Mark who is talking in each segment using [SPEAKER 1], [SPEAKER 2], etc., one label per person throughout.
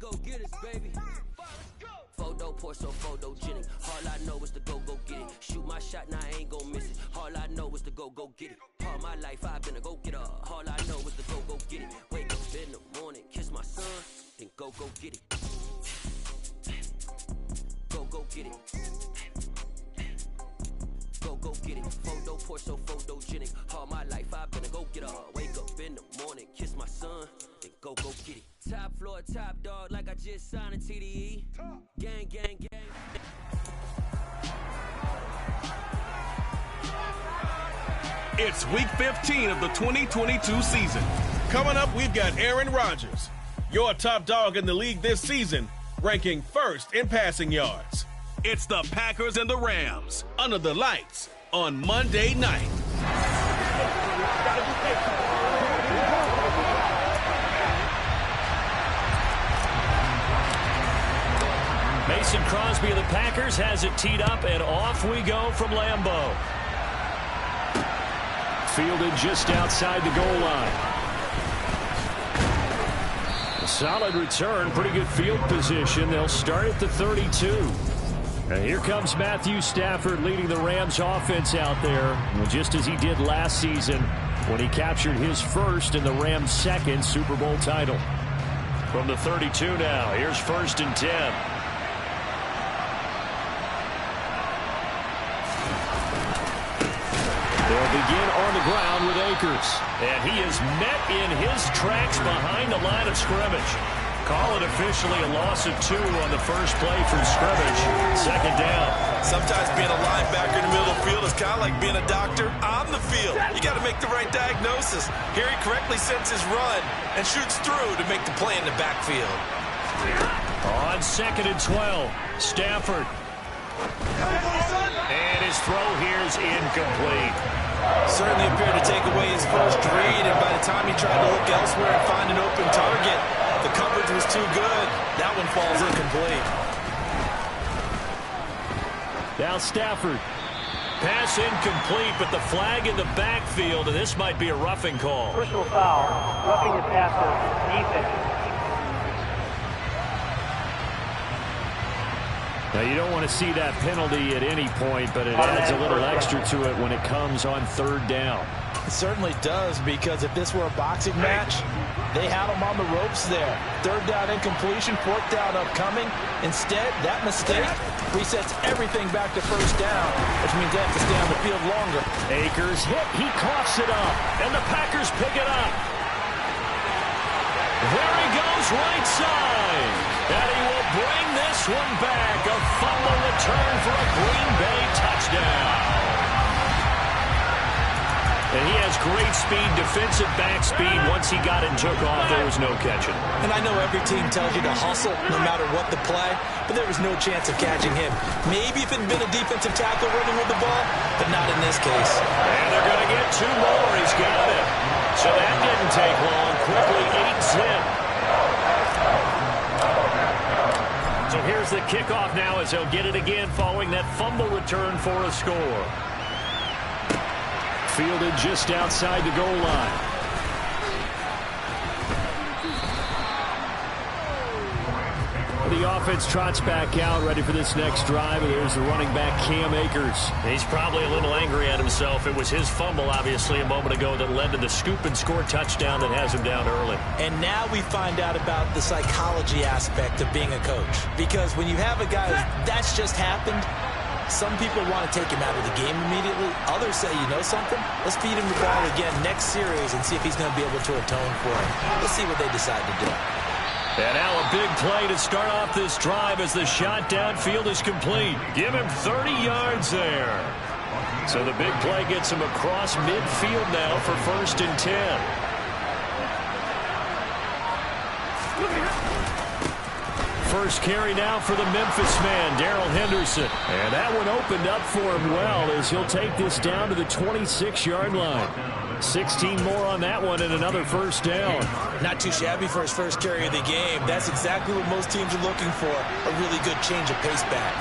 [SPEAKER 1] go-go-getters, baby. Photo pour so photogenic. All I know is to go get it. Shoot my shot, now I ain't gon' miss it. All I know is to go get it. All my life I've been a go-getter. All I know is to go get it. Wake up in the morning, kiss my son, then go get it. Go get it. Go get it. Photo pour so photogenic. All my life I've been a go-getter. Wake up in the morning, kiss my son, then go get it. Top floor, top dog, like I just signed a TDE. Gang, gang, gang.
[SPEAKER 2] It's week 15 of the 2022 season. Coming up, we've got Aaron Rodgers, your top dog in the league this season, ranking first in passing yards. It's the Packers and the Rams under the lights on Monday night.
[SPEAKER 3] Mason Crosby of the Packers has it teed up, and off we go from Lambeau. Fielded just outside the goal line. A solid return, pretty good field position. They'll start at the 32. And here comes Matthew Stafford leading the Rams offense out there, just as he did last season when he captured his first and the Rams' second Super Bowl title. From the 32 now, here's 1st and 10. They'll begin on the ground with Akers. And he is met in his tracks behind the line of scrimmage. Call it officially a loss of 2 on the first play from scrimmage. 2nd down.
[SPEAKER 4] Sometimes being a linebacker in the middle of the field is kind of like being a doctor on the field. You got to make the right diagnosis. Here he correctly sets his run and shoots through to make the play in the backfield.
[SPEAKER 3] On 2nd and 12, Stafford. And his throw here is incomplete.
[SPEAKER 4] Certainly appeared to take away his first read, and by the time he tried to look elsewhere and find an open target, the coverage was too good. That one falls incomplete.
[SPEAKER 3] Now Stafford. Pass incomplete, but the flag in the backfield, and this might be a roughing call.
[SPEAKER 5] Personal foul, roughing the passer, defense.
[SPEAKER 3] Now, you don't want to see that penalty at any point, but it adds a little extra to it when it comes on 3rd down.
[SPEAKER 4] It certainly does, because if this were a boxing match, they had him on the ropes there. 3rd down incompletion, 4th down upcoming. Instead, that mistake resets everything back to 1st down, which means they have to stay on the field longer.
[SPEAKER 3] Akers hit, he coughs it up, and the Packers pick it up. There he goes, right side. And he will bring this one back. A fumble return for a Green Bay touchdown. And he has great speed, defensive back speed. Once he got and took off, there was no catching.
[SPEAKER 4] And I know every team tells you to hustle no matter what the play, but there was no chance of catching him. Maybe if it had been a defensive tackle running with the ball, but not in this case.
[SPEAKER 3] And they're going to get 2 more. He's got it. So that didn't take long. Quickly 8-10. So here's the kickoff now as they'll get it again following that fumble return for a score. Fielded just outside the goal line. The offense trots back out, ready for this next drive. And there's the running back, Cam Akers.
[SPEAKER 6] He's probably a little angry at himself. It was his fumble, obviously, a moment ago that led to the scoop and score touchdown that has him down early.
[SPEAKER 4] And now we find out about the psychology aspect of being a coach. Because when you have a guy that's just happened, some people want to take him out of the game immediately. Others say, you know something? Let's feed him the ball again next series and see if he's going to be able to atone for it. Let's see what they decide to do.
[SPEAKER 3] And now a big play to start off this drive as the shot downfield is complete. Give him 30 yards there. So the big play gets him across midfield now for 1st and 10. First carry now for the Memphis man, Darrell Henderson. And that one opened up for him well as he'll take this down to the 26-yard line. 16 more on that one and another 1st down.
[SPEAKER 4] Not too shabby for his first carry of the game. That's exactly what most teams are looking for, a really good change of pace back.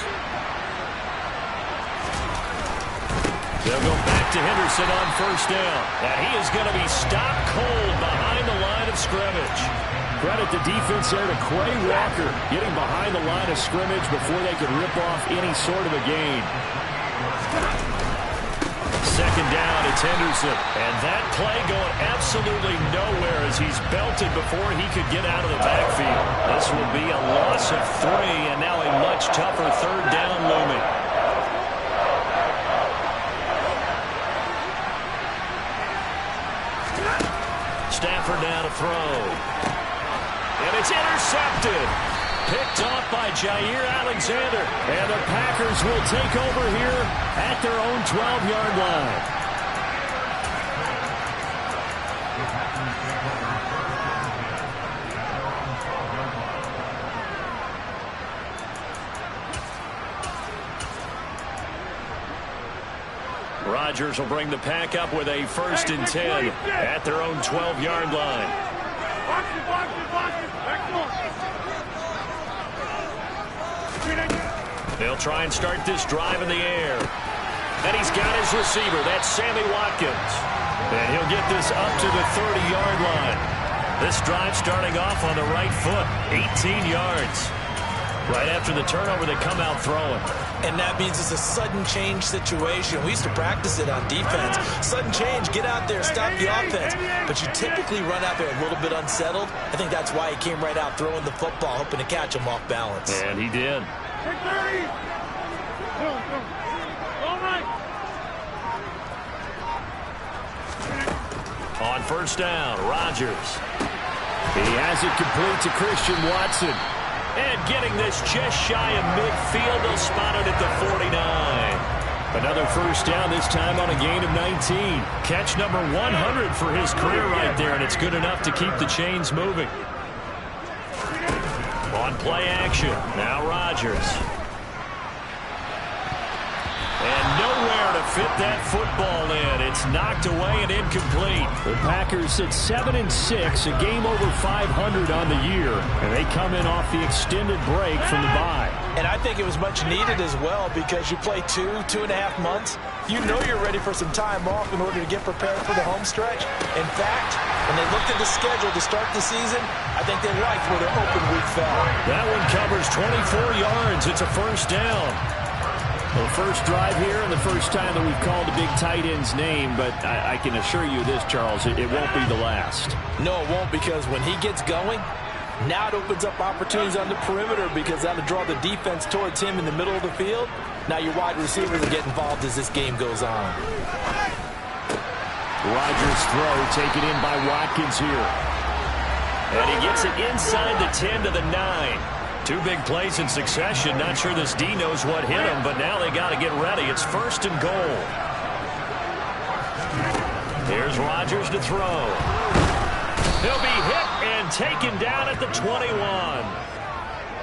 [SPEAKER 3] They'll go back to Henderson on 1st down. And he is going to be stopped cold behind the line of scrimmage. Credit the defense there to Quay Walker, getting behind the line of scrimmage before they could rip off any sort of a gain. Second down, it's Henderson. And that play going absolutely nowhere as he's belted before he could get out of the backfield. This will be a loss of 3, and now a much tougher third down looming. Stafford now to throw. And it's intercepted. Picked off by Jair Alexander. And the Packers will take over here at their own 12-yard line. Rodgers will bring the Pack up with a 1st and 10 at their own 12-yard line. They'll try and start this drive in the air. And he's got his receiver. That's Sammy Watkins. And he'll get this up to the 30-yard line. This drive starting off on the right foot. 18 yards. Right after the turnover, they come out throwing.
[SPEAKER 4] And that means it's a sudden change situation. We used to practice it on defense. Sudden change, get out there, stop the offense. But you typically run out there a little bit unsettled. I think that's why he came right out throwing the football, hoping to catch him off balance.
[SPEAKER 3] And he did. On 1st down, Rodgers. He has it complete to Christian Watson. And getting this just shy of midfield, they'll spot it at the 49. Another 1st down, this time on a gain of 19. Catch number 100 for his career right there, and it's good enough to keep the chains moving. On play action, now Rodgers. And nowhere to fit that football in. It's knocked away and incomplete. The Packers sit 7-6, a game over 500 on the year. And they come in off the extended break from the bye.
[SPEAKER 4] And I think it was much needed as well because you play 2.5 months. You know you're ready for some time off in order to get prepared for the home stretch. In fact, when they looked at the schedule to start the season, I think they liked where their open week fell.
[SPEAKER 3] That one covers 24 yards. It's a 1st down. Well, first drive here and the first time that we've called the big tight end's name, but I can assure you this, Charles, it won't be the last.
[SPEAKER 4] No, it won't, because when he gets going, now it opens up opportunities on the perimeter because that'll draw the defense towards him in the middle of the field. Now your wide receivers will get involved as this game goes on.
[SPEAKER 3] Rodgers' throw taken in by Watkins here. And he gets it inside the 10 to the 9. 2 big plays in succession. Not sure this D knows what hit him, but now they got to get ready. It's 1st and goal. Here's Rodgers to throw. He'll be hit and taken down at the 21.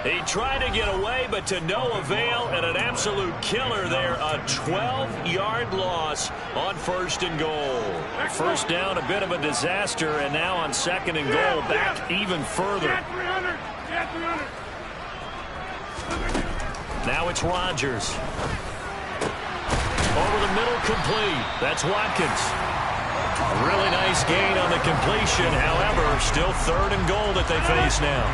[SPEAKER 3] He tried to get away, but to no avail, and an absolute killer there. A 12-yard loss on 1st and goal. 1st down, a bit of a disaster, and now on 2nd and goal, back even further. Now it's Rodgers. Over the middle, complete. That's Watkins. A really nice gain on the completion. However, still 3rd and goal that they face now.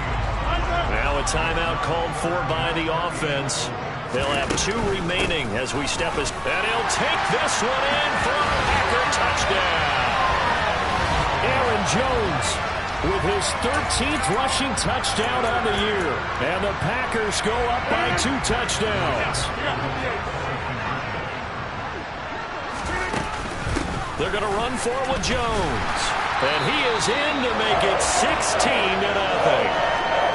[SPEAKER 3] Now a timeout called for by the offense. They'll have 2 remaining as we step as... And he'll take this one in for a Packer touchdown. Aaron Jones with his 13th rushing touchdown on the year. And the Packers go up by 2 touchdowns. They're going to run for it with Jones. And he is in to make it 16-0.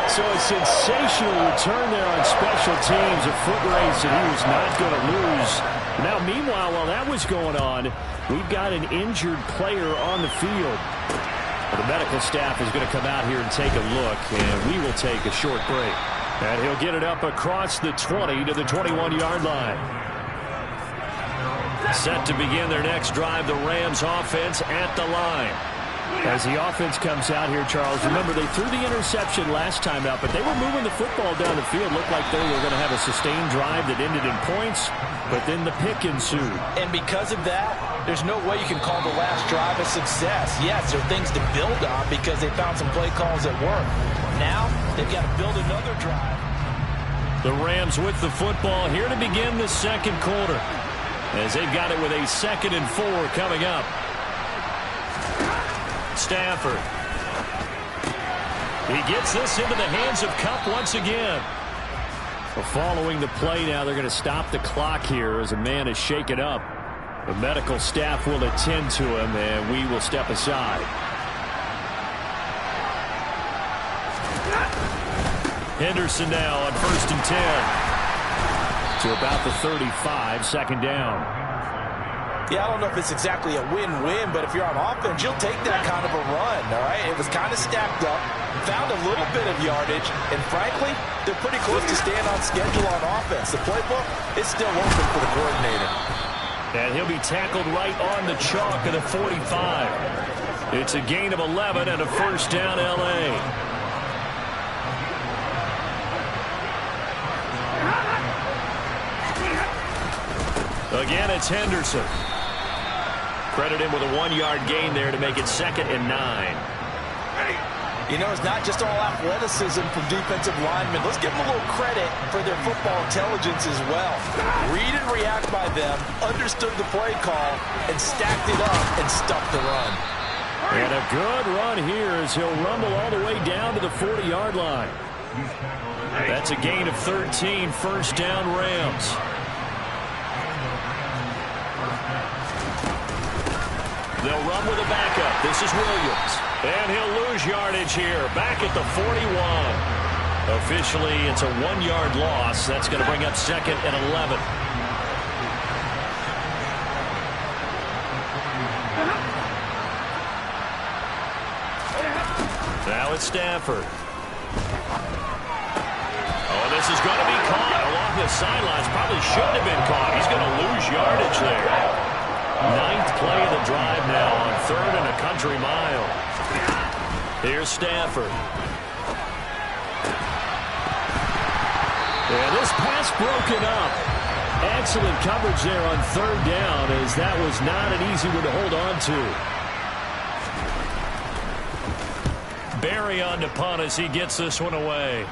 [SPEAKER 3] So a sensational return there on special teams, a foot race that he was not going to lose. Now, meanwhile, while that was going on, we've got an injured player on the field. The medical staff is going to come out here and take a look, and we will take a short break. And he'll get it up across the 20 to the 21-yard line. Set to begin their next drive, the Rams offense at the line. As the offense comes out here, Charles, remember they threw the interception last time out, but they were moving the football down the field. Looked like they were going to have a sustained drive that ended in points, but then the pick ensued.
[SPEAKER 4] And because of that, there's no way you can call the last drive a success. Yes, there are things to build on because they found some play calls that work. Now, they've got to build another drive.
[SPEAKER 3] The Rams with the football here to begin the second quarter, as they've got it with a 2nd and 4 coming up. Stafford. He gets this into the hands of Kupp once again. Well, following the play now, they're going to stop the clock here as a man is shaken up. The medical staff will attend to him, and we will step aside. Henderson now on 1st and 10. To about the 35, 2nd down.
[SPEAKER 4] Yeah, I don't know if it's exactly a win-win, but if you're on offense, you'll take that kind of a run, all right? It was kind of stacked up, found a little bit of yardage, and frankly, they're pretty close to staying on schedule on offense. The playbook is still open for the coordinator.
[SPEAKER 3] And he'll be tackled right on the chalk of the 45. It's a gain of 11 and a 1st down, L.A. Again, it's Henderson. Credit him with a 1-yard gain there to make it 2nd and 9.
[SPEAKER 4] You know, it's not just all athleticism from defensive linemen. Let's give them a little credit for their football intelligence as well. Read and react by them, understood the play call, and stacked it up and stuffed the run.
[SPEAKER 3] And a good run here as he'll rumble all the way down to the 40-yard line. That's a gain of 13, 1st down Rams. They'll run with a backup. This is Williams. And he'll lose yardage here, back at the 41. Officially, it's a 1-yard loss. That's going to bring up 2nd and 11. Now it's Stafford. Oh, this is going to be caught along the sidelines. Probably shouldn't have been caught. He's going to lose yardage there. 9th play of the drive now on 3rd and a country mile. Here's Stafford. And this pass broken up. Excellent coverage there on 3rd down, as that was not an easy one to hold on to. Barry on to punt as he gets this one away.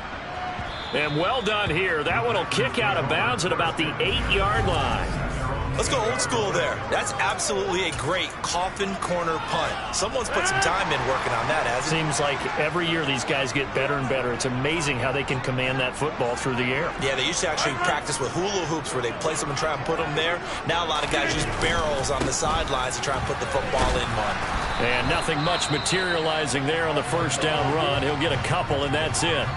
[SPEAKER 3] And well done here. That one will kick out of bounds at about the 8-yard line.
[SPEAKER 4] Let's go old school there. That's absolutely a great coffin corner punt. Someone's put some time in working on that, hasn't it?
[SPEAKER 6] Seems like every year these guys get better and better. It's amazing how they can command that football through the air.
[SPEAKER 4] Yeah, they used to actually practice with hula hoops where they place them and try and put them there. Now a lot of guys use barrels on the sidelines to try and put the football in one.
[SPEAKER 3] And nothing much materializing there on the 1st down run. He'll get a couple, and that's it.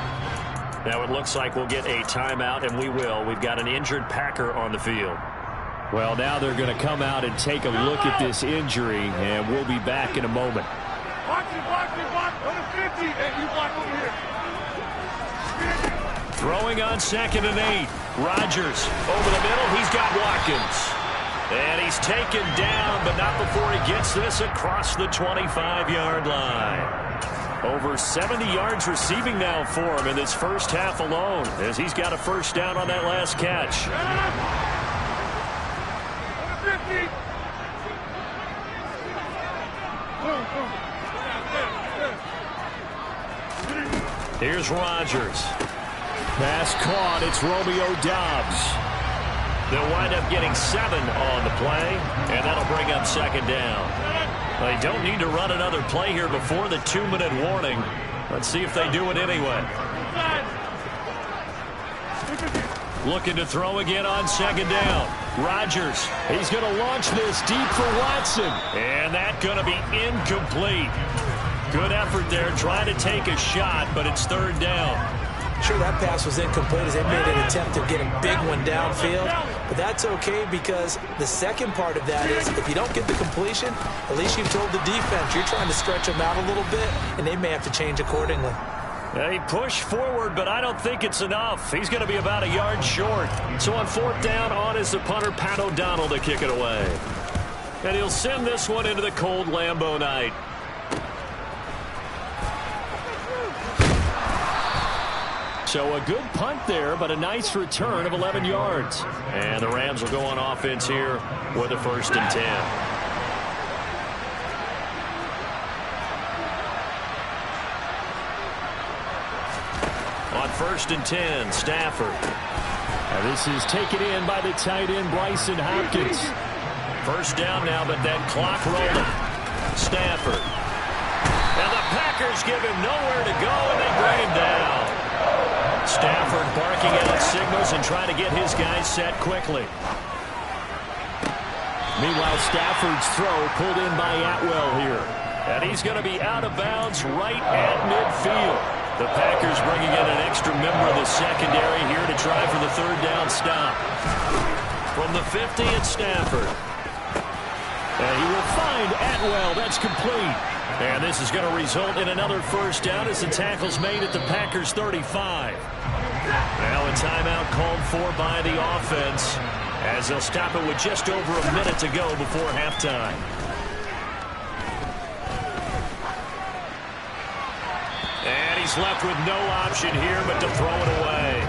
[SPEAKER 6] Now it looks like we'll get a timeout, and we will. We've got an injured Packer on the field.
[SPEAKER 3] Well, now they're going to come out and take a look at this injury, and we'll be back in a moment. Throwing on 2nd and 8. Rodgers over the middle. He's got Watkins. And he's taken down, but not before he gets this across the 25-yard line. Over 70 yards receiving now for him in this first half alone, as he's got a 1st down on that last catch. Here's Rodgers. Pass caught. It's Romeo Doubs. They'll wind up getting 7 on the play, and that'll bring up 2nd down. They don't need to run another play here before the 2-minute warning. Let's see if they do it anyway. Looking to throw again on 2nd down. Rodgers, he's going to launch this deep for Watson. And that's going to be incomplete. Good effort there, trying to take a shot, but it's 3rd down.
[SPEAKER 4] Sure, that pass was incomplete as they made an attempt to get a big one downfield. But that's okay because the second part of that is if you don't get the completion, at least you've told the defense you're trying to stretch them out a little bit, and they may have to change accordingly.
[SPEAKER 3] He pushed forward, but I don't think it's enough. He's going to be about a yard short. So on 4th down, on is the punter, Pat O'Donnell, to kick it away. And he'll send this one into the cold Lambeau night. So a good punt there, but a nice return of 11 yards. And the Rams will go on offense here with a 1st and 10.
[SPEAKER 6] on 1st and 10, Stafford.
[SPEAKER 3] Now this is taken in by the tight end, Bryson Hopkins.
[SPEAKER 6] First down now, but that clock rolling. Stafford. And the Packers give him nowhere to go, and they bring him down. Stafford barking out signals and trying to get his guys set quickly.
[SPEAKER 3] Meanwhile, Stafford's throw pulled in by Atwell here.
[SPEAKER 6] And he's going to be out of bounds right at midfield. The Packers bringing in an extra member of the secondary here to try for the 3rd down stop. From the 50, it's Stafford.
[SPEAKER 3] And he will find Atwell. That's complete.
[SPEAKER 6] And this is going to result in another 1st down as the tackle's made at the Packers' 35. Now a timeout called for by the offense as they'll stop it with just over a minute to go before halftime. And he's left with no option here but to throw it away.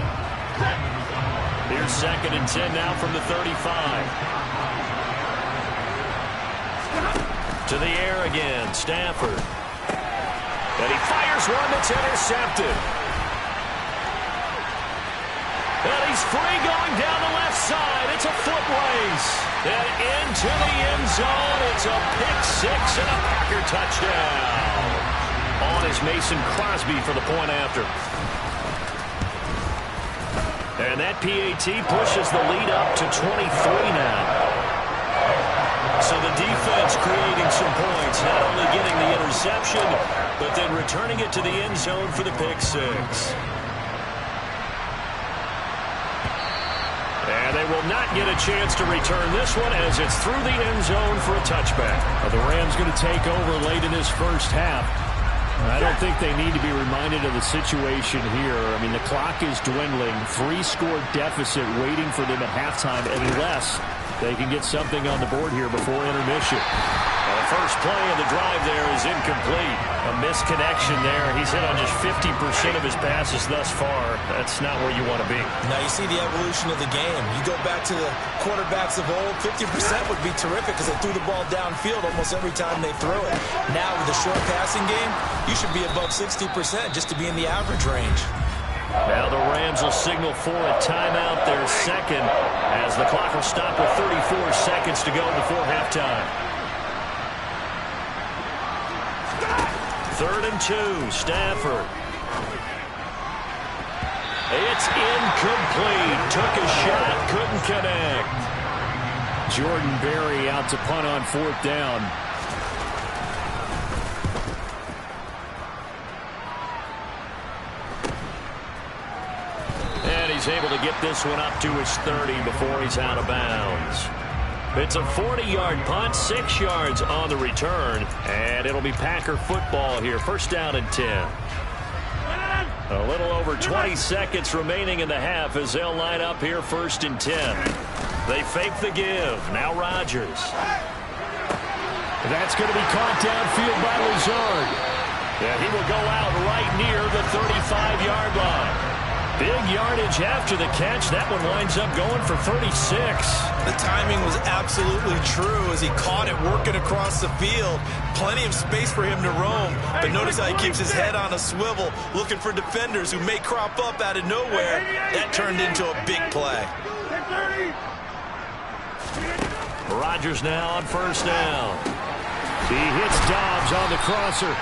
[SPEAKER 6] Here's 2nd and 10 now from the 35. To the air again, Stafford. And he fires one that's intercepted. And he's free going down the left side. It's a foot race. And into the end zone. It's a pick 6 and a Packer touchdown. On is Mason Crosby for the point after. And that PAT pushes the lead up to 23 now. So the defense creating some points, not only getting the interception, but then returning it to the end zone for the pick 6. And they will not get a chance to return this one as it's through the end zone for a touchback.
[SPEAKER 3] Well, the Rams going to take over late in this first half. I don't think they need to be reminded of the situation here. I mean, the clock is dwindling. 3-score deficit waiting for them at halftime unless they can get something on the board here before intermission.
[SPEAKER 6] Well, the first play of the drive there is incomplete. A misconnection there. He's hit on just 50% of his passes thus far. That's not where you want to be.
[SPEAKER 4] Now you see the evolution of the game. You go back to the quarterbacks of old, 50% would be terrific because they threw the ball downfield almost every time they threw it. Now with the short passing game, you should be above 60% just to be in the average range.
[SPEAKER 6] Now the Rams will signal for a timeout, their 2nd, as the clock will stop with 34 seconds to go before halftime. 3rd and 2, Stafford. It's incomplete. Took a shot, couldn't connect.
[SPEAKER 3] Jordan Berry out to punt on 4th down.
[SPEAKER 6] And he's able to get this one up to his 30 before he's out of bounds. It's a 40-yard punt, 6 yards on the return, and it'll be Packer football here. 1st down and 10. A little over 20 seconds remaining in the half as they'll line up here 1st and 10. They fake the give. Now Rodgers.
[SPEAKER 3] That's going to be caught downfield by Lazard.
[SPEAKER 6] Yeah, he will go out right near the 35-yard line. Big yardage after the catch. That one winds up going for 36.
[SPEAKER 4] The timing was absolutely true as he caught it working across the field. Plenty of space for him to roam. But notice how he keeps his head on a swivel, looking for defenders who may crop up out of nowhere. That turned into a big play.
[SPEAKER 6] Rodgers now on 1st down.
[SPEAKER 3] He hits Dobbs on the crosser.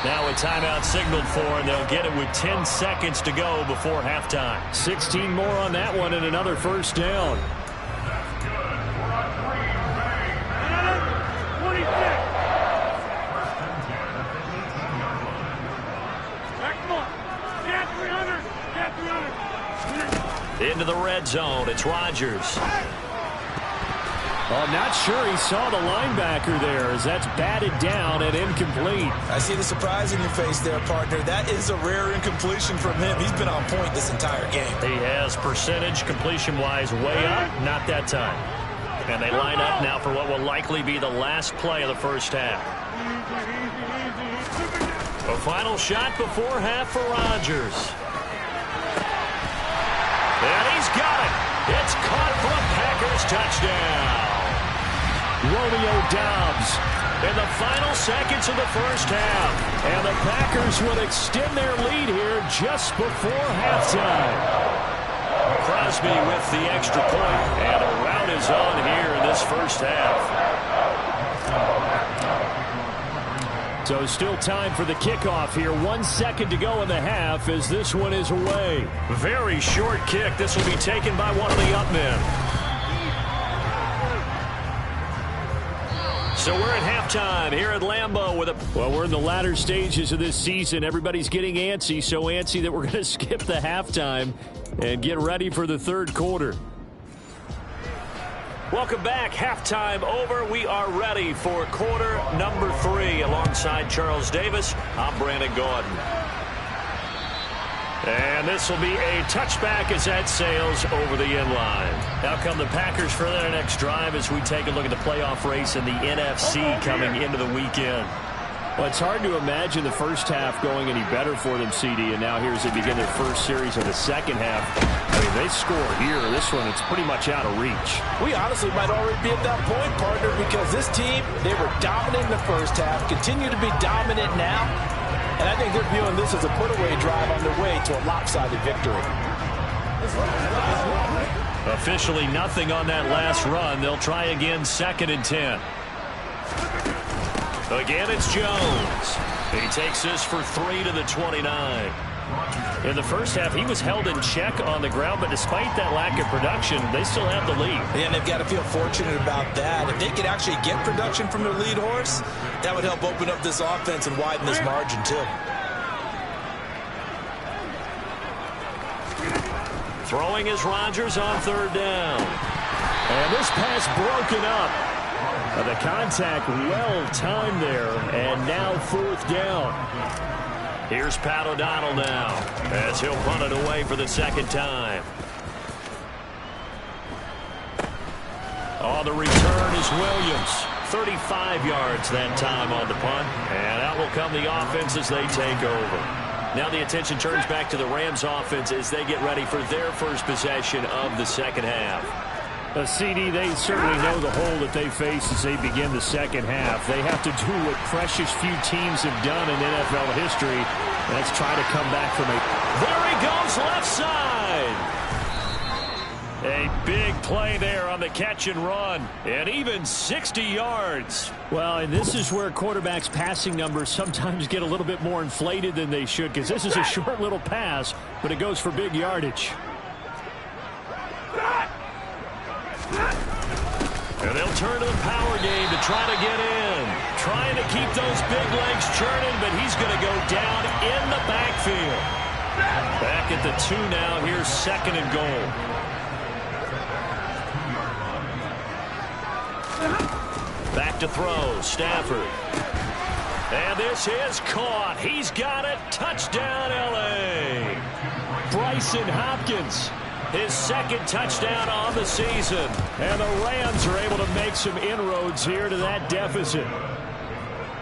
[SPEAKER 6] Now a timeout signaled for, and they'll get it with 10 seconds to go before halftime.
[SPEAKER 3] 16 more on that one and another 1st down.
[SPEAKER 6] Into the red zone. It's Rodgers.
[SPEAKER 3] I'm not sure he saw the linebacker there as that's batted down and incomplete.
[SPEAKER 4] I see the surprise in your face there, partner. That is a rare incompletion from him. He's been on point this entire game.
[SPEAKER 6] He has percentage completion-wise way up, not that time. And they line up now for what will likely be the last play of the first half. A final shot before half for Rodgers. And he's got it. It's caught for a Packers touchdown.
[SPEAKER 3] Romeo Dobbs in the final seconds of the first half. And the Packers will extend their lead here just before halftime. Crosby with the extra point, and a rout is on here in this first half. So still time for the kickoff here. 1 second to go in the half as this one is away. Very short kick. This will be taken by one of the up men. So we're at halftime here at Lambeau with a... Well, we're in the latter stages of this season. Everybody's getting antsy, so antsy that we're going to skip the halftime and get ready for the third quarter. Welcome back. Halftime over. We are ready for quarter number 3. Alongside Charles Davis, I'm Brandon Gordon. And this will be a touchback as that sails over the end line. Now come the Packers for their next drive as we take a look at the playoff race in the NFC coming into the weekend. Well, it's hard to imagine the first half going any better for them, CD, and now here as they begin their first series of the second half. I mean, they score here. This one, it's pretty much out of reach.
[SPEAKER 4] We honestly might already be at that point, partner, because this team, they were dominant in the first half, continue to be dominant now, and I think they're viewing this as a put-away drive on their way to a lopsided victory.
[SPEAKER 3] Officially nothing on that last run. They'll try again, 2nd and 10. Again, it's Jones. He takes this for 3 to the 29. In the first half, he was held in check on the ground, but despite that lack of production, they still have the lead.
[SPEAKER 4] Yeah, and they've got to feel fortunate about that. If they could actually get production from their lead horse, that would help open up this offense and widen this margin, too.
[SPEAKER 3] Throwing is Rodgers on 3rd down. And this pass broken up. The contact well timed there, and now 4th down. Here's Pat O'Donnell now as he'll punt it away for the 2nd time. On the return is Williams. 35 yards that time on the punt, and out will come the offense as they take over. Now the attention turns back to the Rams offense as they get ready for their first possession of the second half. CD, they certainly know the hole that they face as they begin the second half. They have to do what precious few teams have done in NFL history. Let's try to come back from it. There he goes, left side. A big play there on the catch and run, and even 60 yards. Well, and this is where quarterbacks' passing numbers sometimes get a little bit more inflated than they should, because this is a short little pass, but it goes for big yardage. And they'll turn to the power game to try to get in. Trying to keep those big legs churning, but he's going to go down in the backfield. Back at the 2 now. Here's 2nd and goal. Back to throw. Stafford. And this is caught. He's got it. Touchdown, L.A. Bryson Hopkins. His 2nd touchdown on the season. And the Rams are able to make some inroads here to that deficit.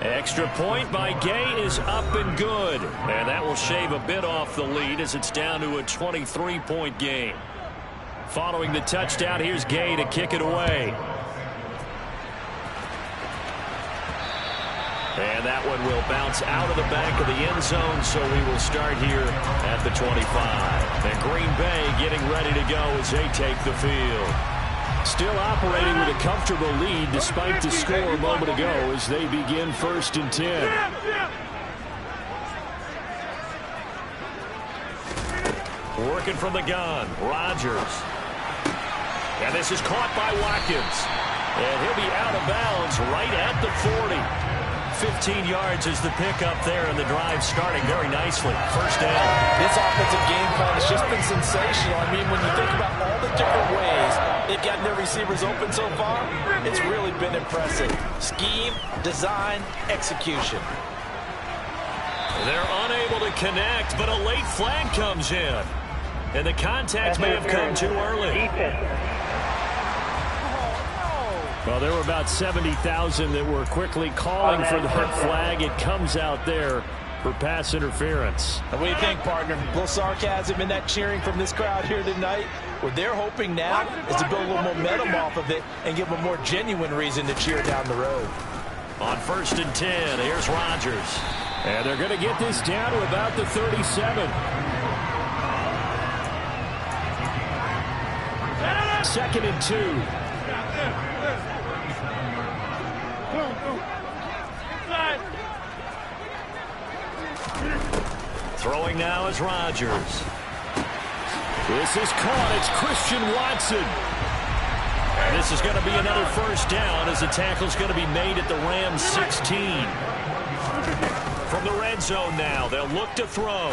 [SPEAKER 3] Extra point by Gay is up and good. And that will shave a bit off the lead as it's down to a 23-point game. Following the touchdown, here's Gay to kick it away. And that one will bounce out of the back of the end zone, so we will start here at the 25. And Green Bay getting ready to go as they take the field. Still operating with a comfortable lead despite the score a moment ago as they begin 1st and 10. Working from the gun, Rodgers. And this is caught by Watkins. And he'll be out of bounds right at the 40. 15 yards is the pickup there, and the drive starting very nicely. 1st down.
[SPEAKER 4] This offensive game plan has just been sensational. I mean, when you think about all the different ways they've gotten their receivers open so far, it's really been impressive. Scheme, design, execution.
[SPEAKER 3] They're unable to connect, but a late flag comes in. And the contact may have come too early. Well, there were about 70,000 that were quickly calling for that flag. It comes out there for pass interference.
[SPEAKER 4] And what do you think, partner? A little sarcasm in that cheering from this crowd here tonight. What they're hoping now is to build a little momentum off of it and give them a more genuine reason to cheer down the road.
[SPEAKER 6] On 1st and 10, here's Rodgers.
[SPEAKER 3] And they're going to get this down to about the 37. 2nd and 2.
[SPEAKER 6] Throwing now is Rodgers.
[SPEAKER 3] This is caught. It's Christian Watson.
[SPEAKER 6] And this is going to be another first down as the tackle's going to be made at the Rams 16. From the red zone now, they'll look to throw.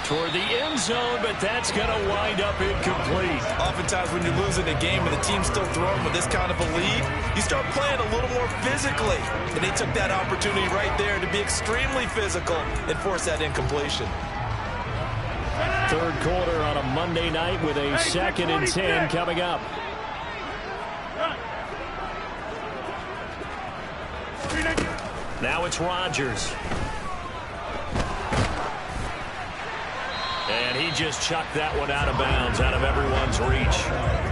[SPEAKER 6] Toward the end zone, but that's going to wind up incomplete.
[SPEAKER 4] Oftentimes when you're losing a game and the team's still throwing with this kind of a lead, you start playing a little more physically. And they took that opportunity right there to be extremely physical and force that incompletion.
[SPEAKER 3] 3rd quarter on a Monday night with a 2nd and 10 coming up.
[SPEAKER 6] Now it's Rodgers. And he just chucked that one out of bounds, out of everyone's reach.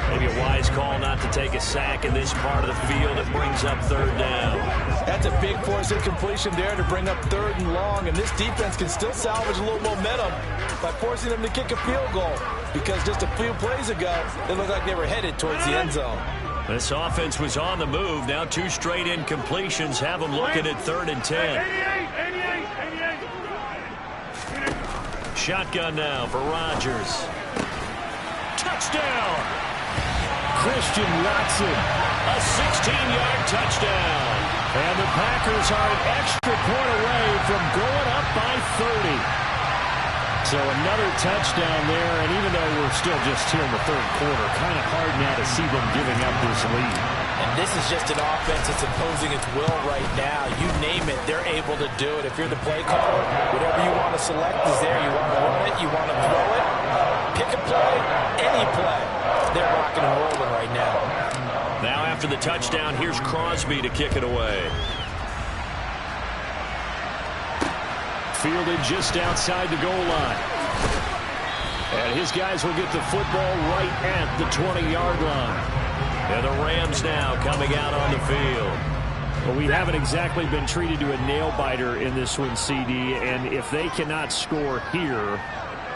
[SPEAKER 6] Maybe a wise call not to take a sack in this part of the field. It brings up 3rd down.
[SPEAKER 4] That's a big force incompletion there to bring up 3rd and long. And this defense can still salvage a little momentum by forcing them to kick a field goal. Because just a few plays ago, it looked like they were headed towards the end zone.
[SPEAKER 6] This offense was on the move. Now 2 straight incompletions have them looking at 3rd and 10. Shotgun now for Rodgers. Touchdown!
[SPEAKER 3] Christian Watson.
[SPEAKER 6] A 16-yard touchdown.
[SPEAKER 3] And the Packers are an extra point away from going up by 30. So another touchdown there, and even though we're still just here in the 3rd quarter, kind of hard now to see them giving up this lead.
[SPEAKER 4] And this is just an offense that's imposing its will right now. You name it, they're able to do it. If you're the play caller, whatever you want to select is there. You want to run it, you want to throw it, pick a play, any play. They're rocking and rolling right now.
[SPEAKER 6] Now after the touchdown, here's Crosby to kick it away.
[SPEAKER 3] Fielded just outside the goal line. And his guys will get the football right at the 20-yard line.
[SPEAKER 6] And the Rams now coming out on the field.
[SPEAKER 3] Well, we haven't exactly been treated to a nail-biter in this one, CD, and if they cannot score here,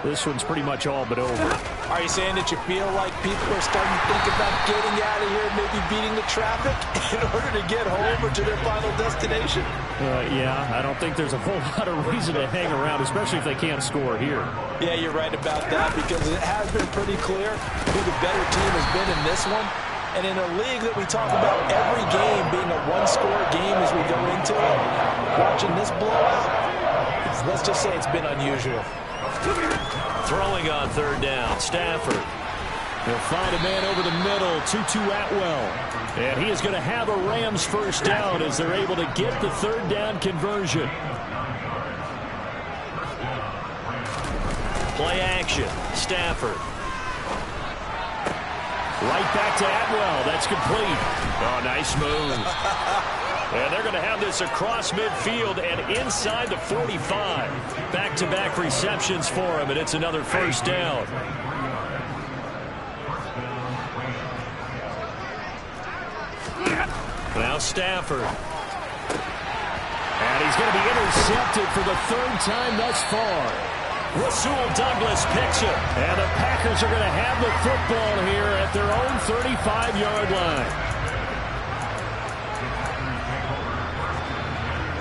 [SPEAKER 3] this one's pretty much all but over.
[SPEAKER 4] Are you saying that you feel like people are starting to think about getting out of here, maybe beating the traffic in order to get home or to their final destination?
[SPEAKER 3] Yeah, I don't think there's a whole lot of reason to hang around, especially if they can't score here.
[SPEAKER 4] Yeah, you're right about that because it has been pretty clear who the better team has been in this one. And in a league that we talk about every game being a one-score game as we go into it, watching this blowout, let's just say it's been unusual.
[SPEAKER 6] Throwing on 3rd down, Stafford.
[SPEAKER 3] They'll find a man over the middle, Tutu Atwell. And he is going to have a Rams first down as they're able to get the 3rd down conversion.
[SPEAKER 6] Play action, Stafford.
[SPEAKER 3] Right back to Atwell. That's complete.
[SPEAKER 6] Oh, nice move. And they're going to have this across midfield and inside the 45. Back-to-back receptions for him, and it's another first down. Now Stafford.
[SPEAKER 3] And he's going to be intercepted for the 3rd time thus far.
[SPEAKER 6] Rasul Douglas picks it.
[SPEAKER 3] And the Packers are going to have the football here at their own 35-yard line.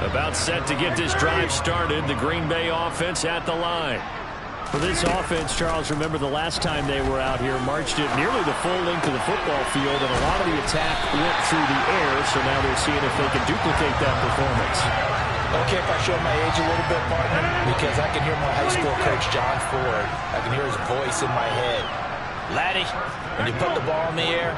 [SPEAKER 6] About set to get this drive started. The Green Bay offense at the line.
[SPEAKER 3] For this offense, Charles, remember the last time they were out here, marched it nearly the full length of the football field, and a lot of the attack went through the air, so now they're seeing if they can duplicate that performance.
[SPEAKER 4] Okay, if I show my age a little bit, partner, because I can hear my high school coach, John Ford. I can hear his voice in my head. Laddie, when you put the ball in the air,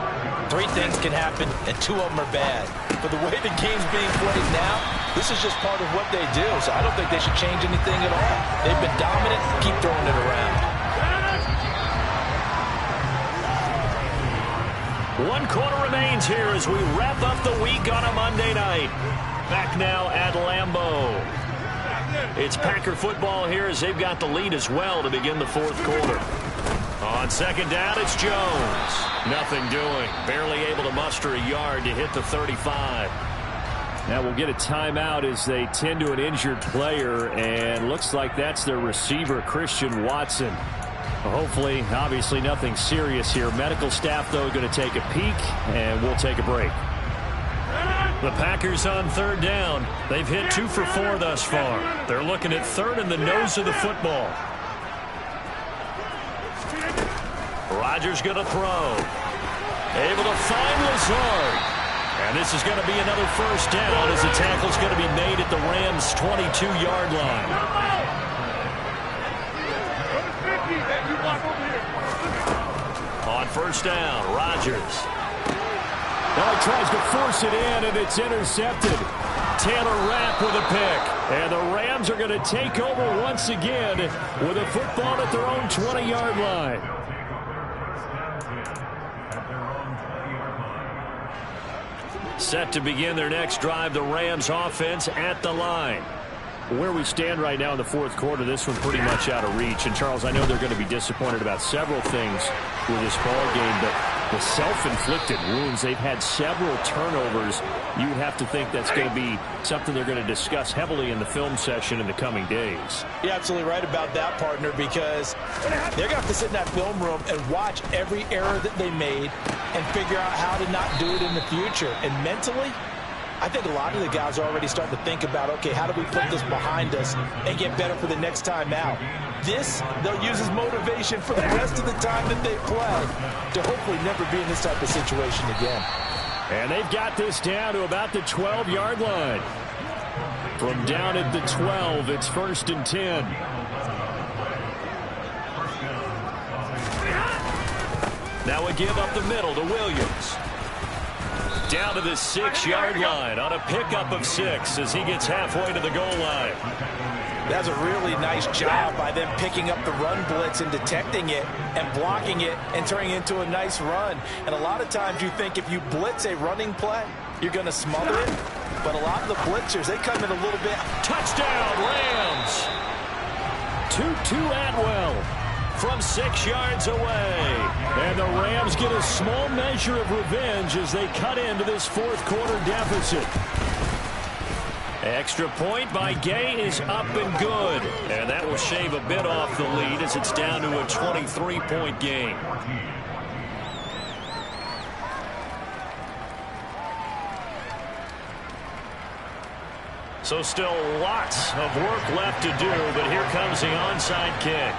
[SPEAKER 4] 3 things can happen, and 2 of them are bad. For the way the game's being played now, this is just part of what they do, so I don't think they should change anything at all. They've been dominant. Keep throwing it around.
[SPEAKER 6] 1 quarter remains here as we wrap up the week on a Monday night. Back now at Lambeau. It's Packer football here as they've got the lead as well to begin the 4th quarter. On 2nd down, it's Jones. Nothing doing. Barely able to muster a yard to hit the 35.
[SPEAKER 3] Now we'll get a timeout as they tend to an injured player, and looks like that's their receiver, Christian Watson. Hopefully, obviously nothing serious here. Medical staff, though, going to take a peek, and we'll take a break.
[SPEAKER 6] The Packers on third down. They've hit 2 for 4 thus far. They're looking at third in the nose of the football. Rodgers going to throw. Able to find Lazard. And this is going to be another first down as the tackle's going to be made at the Rams' 22-yard line. On first down, Rodgers.
[SPEAKER 3] Now he tries to force it in, and it's intercepted. Taylor Rapp with a pick. And the Rams are going to take over once again with a football at their own 20-yard line.
[SPEAKER 6] Set to begin their next drive, the Rams offense at the line.
[SPEAKER 3] Where we stand right now in the fourth quarter, this one pretty much out of reach. And, Charles, I know they're going to be disappointed about several things with this ball game, but the self-inflicted wounds, they've had several turnovers. You have to think that's going to be something they're going to discuss heavily in the film session in the coming days.
[SPEAKER 4] You're absolutely right about that, partner, because they're going to have to sit in that film room and watch every error that they made and figure out how to not do it in the future. And mentally, I think a lot of the guys are already starting to think about, okay, how do we put this behind us and get better for the next time out? This, they'll use as motivation for the rest of the time that they play to hopefully never be in this type of situation again.
[SPEAKER 3] And they've got this down to about the 12-yard line. From down at the 12, it's 1st and 10.
[SPEAKER 6] Now we give up the middle to Williams. Down to the 6-yard line on a pickup of 6 as he gets halfway to the goal line.
[SPEAKER 4] That's a really nice job by them picking up the run blitz and detecting it and blocking it and turning it into a nice run. And a lot of times you think if you blitz a running play, you're going to smother it. But a lot of the blitzers, they come in a little bit.
[SPEAKER 6] Touchdown, Rams!
[SPEAKER 3] Tutu Atwell
[SPEAKER 6] from 6 yards away.
[SPEAKER 3] And the Rams get a small measure of revenge as they cut into this fourth quarter deficit.
[SPEAKER 6] Extra point by Gay is up and good. And that will shave a bit off the lead as it's down to a 23-point game. So still lots of work left to do, but here comes the onside kick.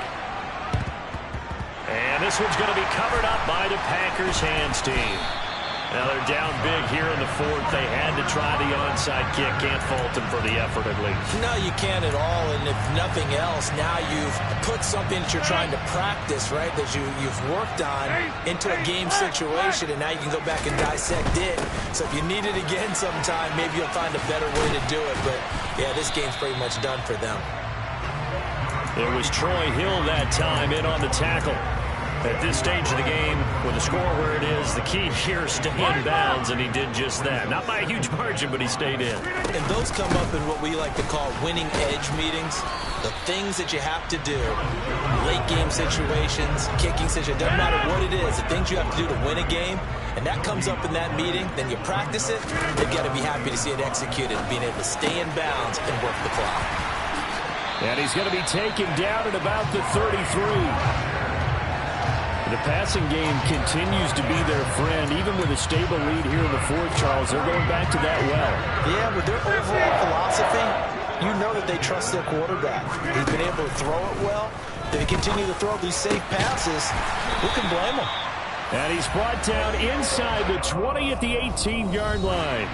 [SPEAKER 6] And this one's going to be covered up by the Packers hands team. Now they're down big here in the fourth. They had to try the onside kick. Can't fault them for the effort at least.
[SPEAKER 4] No, you can't at all. And if nothing else, now you've put something that you're trying to practice, right, that you've worked on into a game situation, and now you can go back and dissect it. So if you need it again sometime, maybe you'll find a better way to do it. But, yeah, this game's pretty much done for them.
[SPEAKER 6] It was Troy Hill that time in on the tackle. At this stage of the game, with the score where it is, the key here is stay in bounds, and he did just that. Not by a huge margin, but he stayed in.
[SPEAKER 4] And those come up in what we like to call winning edge meetings. The things that you have to do, late game situations, kicking situations, doesn't matter what it is, the things you have to do to win a game, and that comes up in that meeting, then you practice it, you've got to be happy to see it executed, being able to stay in bounds and work the clock.
[SPEAKER 3] And he's going to be taken down at about the 33. The passing game continues to be their friend, even with a stable lead here in the fourth, Charles. They're going back to that well.
[SPEAKER 4] Yeah, with their overall philosophy, you know that they trust their quarterback. He's been able to throw it well. They continue to throw these safe passes. Who can blame them?
[SPEAKER 3] And he's brought down inside the 20 at the 18-yard line.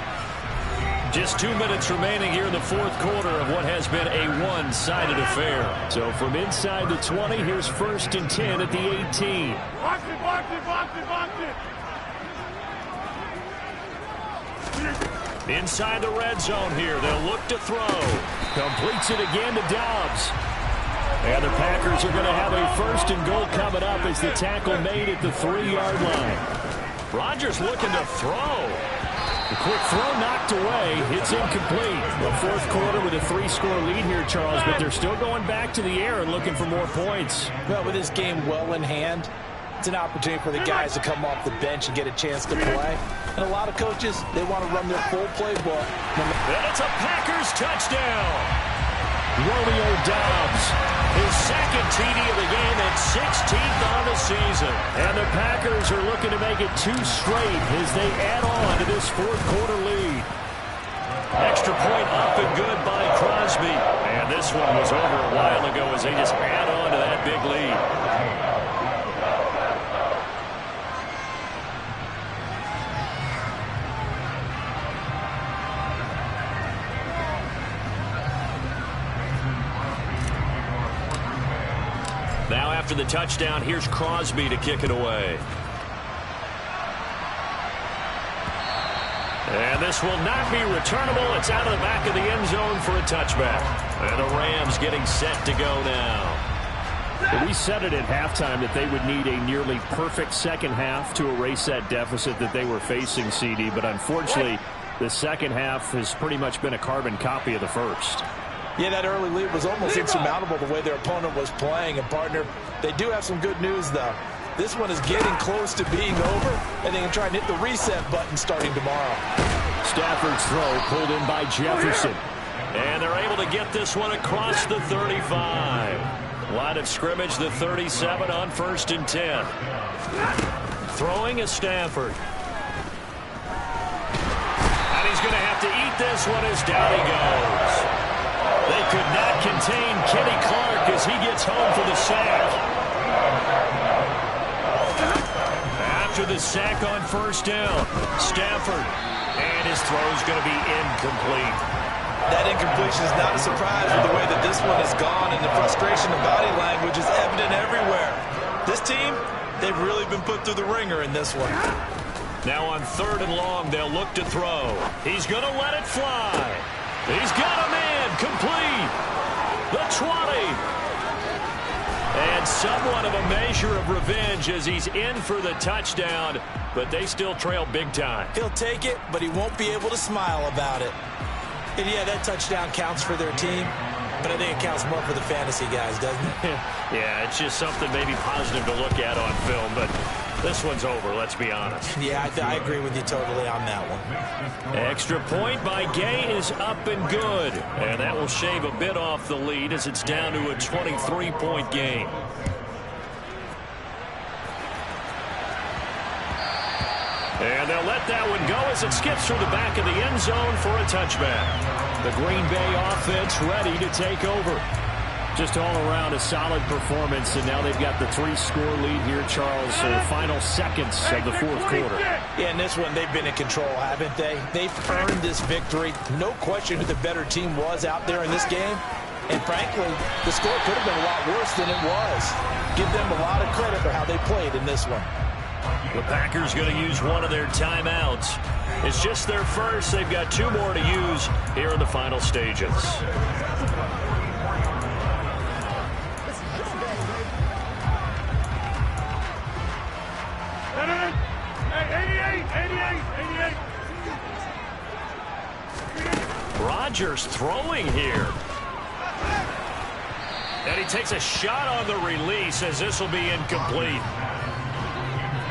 [SPEAKER 6] Just 2 minutes remaining here in the fourth quarter of what has been a one-sided affair.
[SPEAKER 3] So from inside the 20, here's 1st and 10 at the 18.
[SPEAKER 7] Box it, box it, box it, box it.
[SPEAKER 6] Inside the red zone here, they'll look to throw.
[SPEAKER 3] Completes it again to Dobbs. And the Packers are going to have a 1st and goal coming up as the tackle made at the 3-yard line.
[SPEAKER 6] Rodgers looking to throw.
[SPEAKER 3] The quick throw knocked away. It's incomplete. The fourth quarter with a 3-score lead here, Charles, but they're still going back to the air and looking for more points.
[SPEAKER 4] Well, with this game well in hand, It's an opportunity for the guys to come off the bench and get a chance to play. And a lot of coaches, they want to run their full playbook.
[SPEAKER 6] And it's a Packers touchdown. Romeo Doubs, his second TD of the game and 16th on the season. And the Packers are looking to make it 2 straight as they add on to this fourth-quarter lead. Extra point up and good by Crosby. And this one was over a while ago as they just add on to that big lead. Now after the touchdown, here's Crosby to kick it away. And this will not be returnable. It's out of the back of the end zone for a touchback. And the Rams getting set to go now.
[SPEAKER 3] We said it at halftime that they would need a nearly perfect second half to erase that deficit that they were facing, CD. But unfortunately, the second half has pretty much been a carbon copy of the first.
[SPEAKER 4] Yeah, that early lead was almost insurmountable the way their opponent was playing. And, partner, they do have some good news, though. This one is getting close to being over, and they can try and hit the reset button starting tomorrow.
[SPEAKER 3] Stafford's throw pulled in by Jefferson.
[SPEAKER 6] And they're able to get this one across the 35. Line of scrimmage, the 37 on 1st and 10. Throwing is Stafford. And he's going to have to eat this one as down he goes. They could not contain Kenny Clark as he gets home for the sack. After the sack on 1st down, Stafford, and his throw is going to be incomplete.
[SPEAKER 4] That incompletion is not a surprise with the way that this one has gone, and the frustration of body language is evident everywhere. This team, they've really been put through the ringer in this one.
[SPEAKER 6] Now on 3rd and long, they'll look to throw. He's going to let it fly. He's got a man complete. The 20. And somewhat of a measure of revenge as he's in for the touchdown, but they still trail big time.
[SPEAKER 4] He'll take it, but he won't be able to smile about it. And yeah, that touchdown counts for their team, but I think it counts more for the fantasy guys, doesn't it?
[SPEAKER 6] Yeah, it's just something maybe positive to look at on film, but this one's over, let's be honest.
[SPEAKER 4] Yeah, I agree with you totally on that one.
[SPEAKER 6] Extra point by Gay is up and good. And that will shave a bit off the lead as it's down to a 23-point game. And they'll let that one go as it skips through the back of the end zone for a touchback. The Green Bay offense ready to take over. Just all around a solid performance, and now they've got the 3-score lead here, Charles, so the final seconds of the fourth quarter.
[SPEAKER 4] Yeah, in this one, they've been in control, haven't they? They've earned this victory. No question who the better team was out there in this game. And frankly, the score could have been a lot worse than it was. Give them a lot of credit for how they played in this one.
[SPEAKER 6] The Packers going to use one of their timeouts. It's just their first. They've got 2 more to use here in the final stages. Rodgers throwing here. And he takes a shot on the release as this will be incomplete.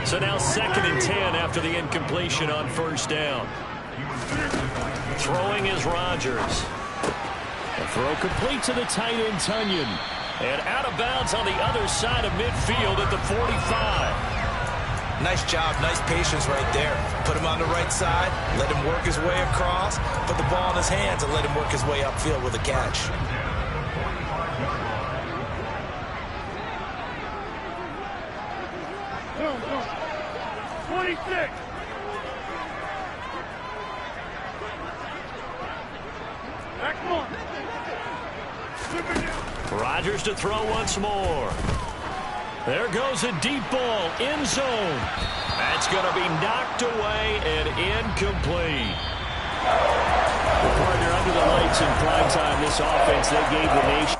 [SPEAKER 6] So now 2nd and 10 after the incompletion on 1st down. Throwing is Rodgers.
[SPEAKER 3] The throw complete to the tight end, Tunyon.
[SPEAKER 6] And out of bounds on the other side of midfield at the 45.
[SPEAKER 4] Nice job, nice patience right there. Put him on the right side, let him work his way across, put the ball in his hands, and let him work his way upfield with a catch.
[SPEAKER 7] Go. 26. Back one.
[SPEAKER 6] Rodgers to throw once more. There goes a deep ball, end zone. That's going to be knocked away and incomplete.
[SPEAKER 3] The partner under the lights in prime time, this offense, they gave the nation